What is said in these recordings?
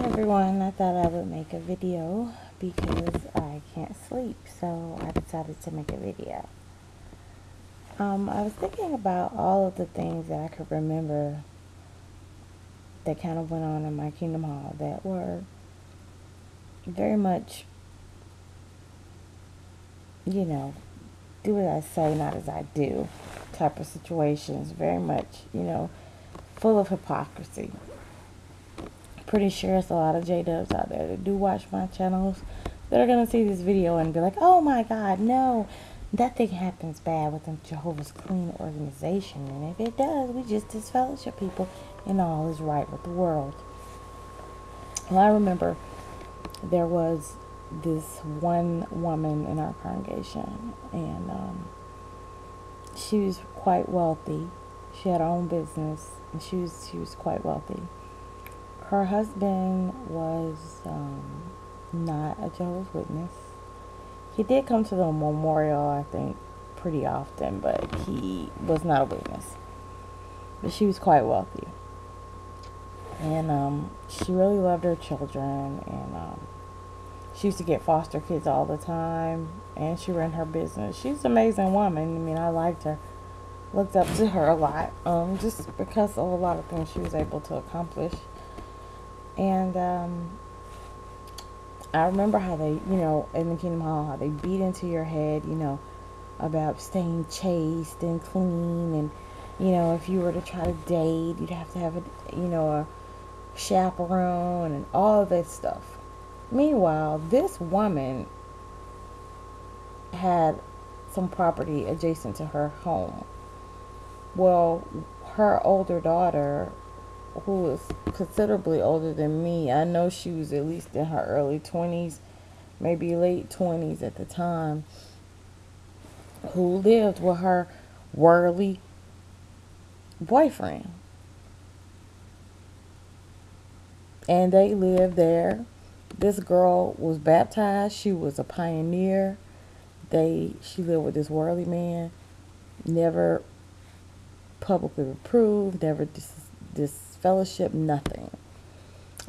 Everyone, I thought I would make a video because I can't sleep, so I decided to make a video. I was thinking about all of the things that I could remember that kind of went on in my Kingdom Hall that were very much, do as I say, not as I do type of situations. Very much, full of hypocrisy. Pretty sure there's a lot of J-Dubs out there that do watch my channels that are going to see this video and be like, oh my God, no, nothing happens bad within Jehovah's Clean organization. And if it does, we just disfellowship people and all is right with the world. Well, I remember there was this one woman in our congregation, and she was quite wealthy. She had her own business, and she was quite wealthy. Her husband was not a Jehovah's Witness. He did come to the memorial, I think, pretty often, but he was not a witness. But she was quite wealthy. And she really loved her children, and she used to get foster kids all the time, and she ran her business. She's an amazing woman. I mean, I liked her, looked up to her a lot, just because of a lot of things she was able to accomplish. And I remember how they, in the Kingdom Hall, how they beat into your head, about staying chaste and clean. And, if you were to try to date, you'd have to have a chaperone and all of that stuff. Meanwhile, this woman had some property adjacent to her home. Well, her older daughter, who was considerably older than me, I know she was at least in her early 20s, maybe late 20s at the time, who lived with her worldly boyfriend. And they lived there. This girl was baptized. She was a pioneer. She lived with this worldly man, never publicly reproved, never disfellowship, nothing.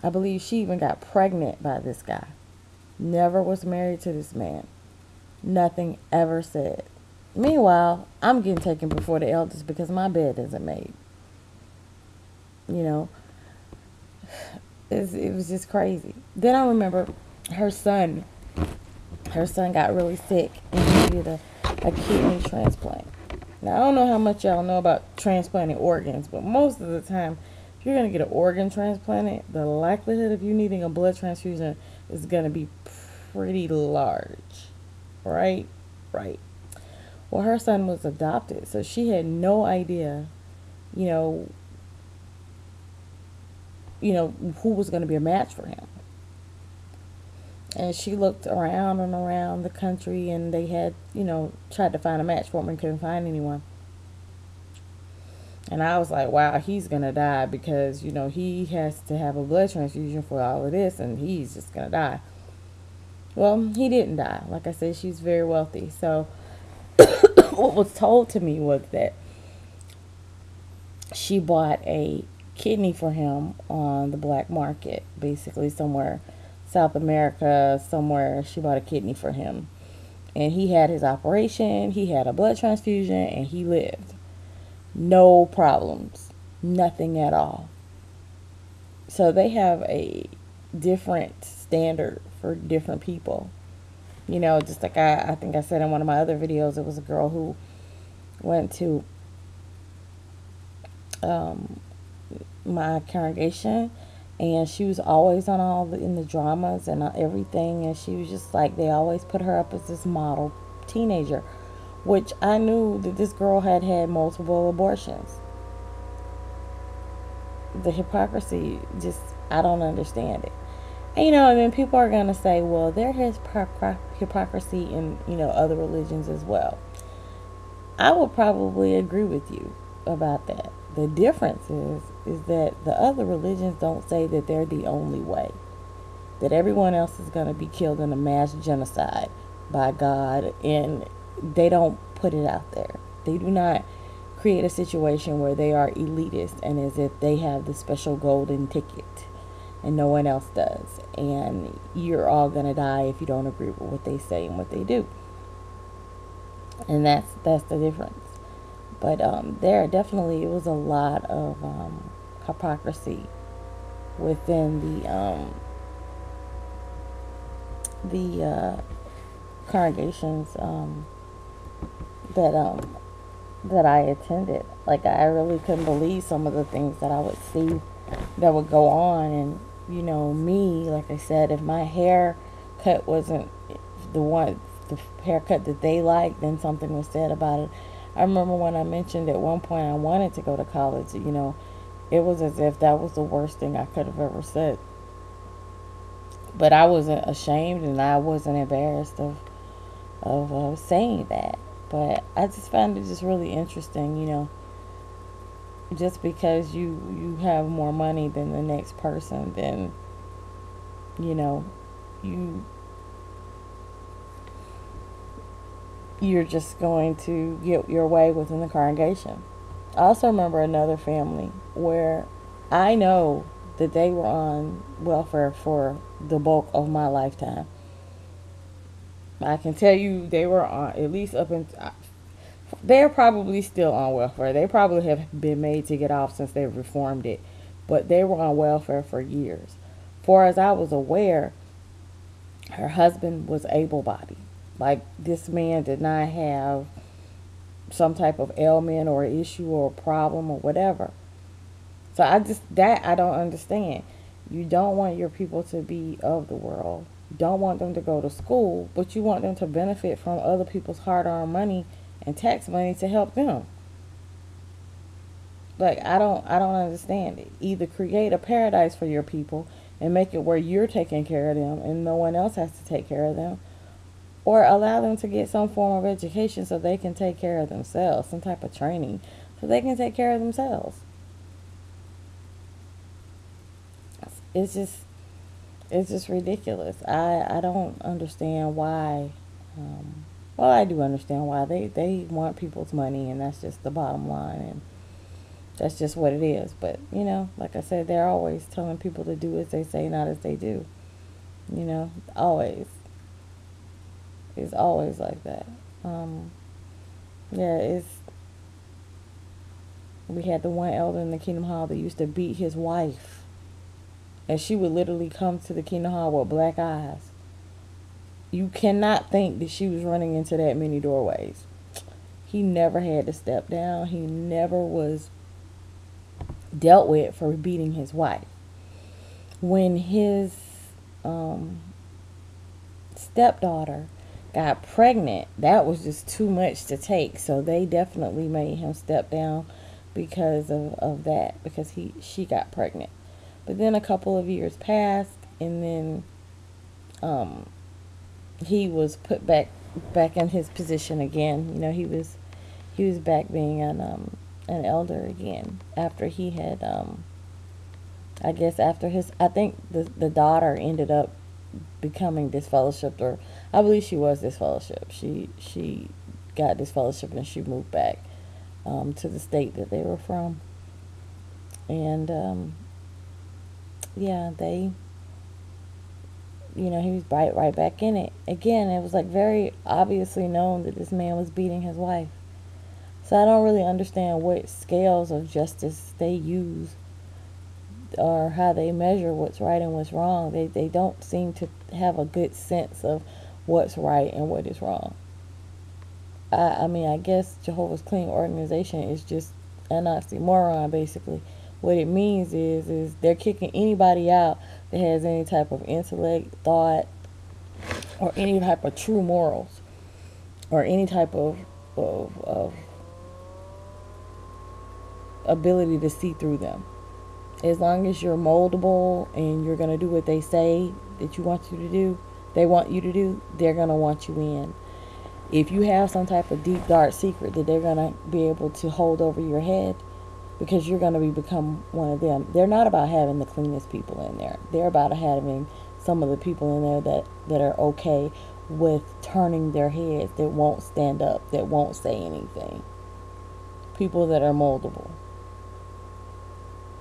I believe she even got pregnant by this guy. Never was married to this man. Nothing ever said. Meanwhile, I'm getting taken before the elders because my bed isn't made. It was just crazy. Then I remember her son got really sick and he needed a kidney transplant. Now, I don't know how much y'all know about transplanting organs, but most of the time, if you're going to get an organ transplanted, the likelihood of you needing a blood transfusion is going to be pretty large. Right? Right. Well, her son was adopted, so she had no idea, who was going to be a match for him. And she looked around and around the country, and they had, tried to find a match for him and couldn't find anyone. And I was like, wow, he's going to die because, he has to have a blood transfusion for all of this, and he's just going to die. Well, he didn't die. Like I said, she's very wealthy. So what was told to me was that she bought a kidney for him on the black market, basically somewhere South America, somewhere. She bought a kidney for him, and he had his operation, he had a blood transfusion, and he lived. No problems, nothing at all. So they have a different standard for different people. Just like I think I said in one of my other videos, it was a girl who went to my congregation, and she was always on in the dramas and everything, and she was just like, they always put her up as this model teenager, which I knew that this girl had had multiple abortions. The hypocrisy, just, I don't understand it. And then people are going to say, well, there is hypocrisy in, other religions as well. I would probably agree with you about that. The difference is that the other religions don't say that they're the only way, that everyone else is going to be killed in a mass genocide by God, and they don't put it out there. They do not create a situation where they are elitist and as if they have the special golden ticket. and no one else does. And you're all going to die if you don't agree with what they say and what they do. And that's the difference. But there definitely it was a lot of hypocrisy within the congregations that that I attended. Like I really couldn't believe some of the things that I would see that would go on, and me, like I said, if my haircut wasn't the one, the haircut that they liked, then something was said about it. I remember when I mentioned at one point I wanted to go to college. It was as if that was the worst thing I could have ever said. But I wasn't ashamed and I wasn't embarrassed of saying that. But I just found it just really interesting, just because you have more money than the next person, then you know you you're just going to get your way within the congregation. I also remember another family where I know that they were on welfare for the bulk of my lifetime. I can tell you they were on at least up in. They're probably still on welfare. They probably have been made to get off since they've reformed it, but they were on welfare for years. For as I was aware, her husband was able-bodied. Like this man did not have some type of ailment or issue or problem or whatever. So I don't understand. You don't want your people to be of the world. You don't want them to go to school, but you want them to benefit from other people's hard-earned money and tax money to help them. Like I don't understand it. Either create a paradise for your people and make it where you're taking care of them and no one else has to take care of them, or allow them to get some form of education so they can take care of themselves, some type of training so they can take care of themselves. It's just it's just ridiculous. I don't understand why. Well, I do understand why they want people's money, and that's just the bottom line, and that's just what it is. But like I said, they're always telling people to do as they say, not as they do. Always. It's always like that. Yeah, we had the one elder in the Kingdom Hall that used to beat his wife, and she would literally come to the Kingdom Hall with black eyes. You cannot think that she was running into that many doorways. He never had to step down. He never was dealt with for beating his wife. When his stepdaughter got pregnant, that was just too much to take. So they definitely made him step down because of that, because she got pregnant. But then a couple of years passed, and then he was put back in his position again. He was back being an elder again after he had I guess after his I think the daughter ended up becoming disfellowshipped, or I believe she was disfellowshipped. She got disfellowshipped and she moved back to the state that they were from, and yeah, he was right back in it again. It was like very obviously known that this man was beating his wife. So I don't really understand what scales of justice they use or how they measure what's right and what's wrong. They don't seem to have a good sense of what's right and what is wrong. I mean, I guess Jehovah's Clean Organization is just an oxymoron, basically. What it means is they're kicking anybody out that has any type of intellect, thought, or any type of true morals, or any type of ability to see through them. As long as you're moldable and you're going to do what they say that you want you to do, they want you to do, they're going to want you in. If you have some type of deep, dark secret that they're going to be able to hold over your head, because you're going to become one of them. They're not about having the cleanest people in there. They're about having some of the people in there that are okay with turning their heads, that won't stand up, that won't say anything. People that are moldable.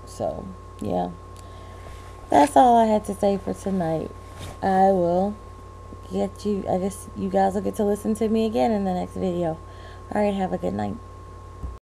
So, yeah. That's all I had to say for tonight. I will get you, I guess you guys will get to listen to me again in the next video. Alright, have a good night.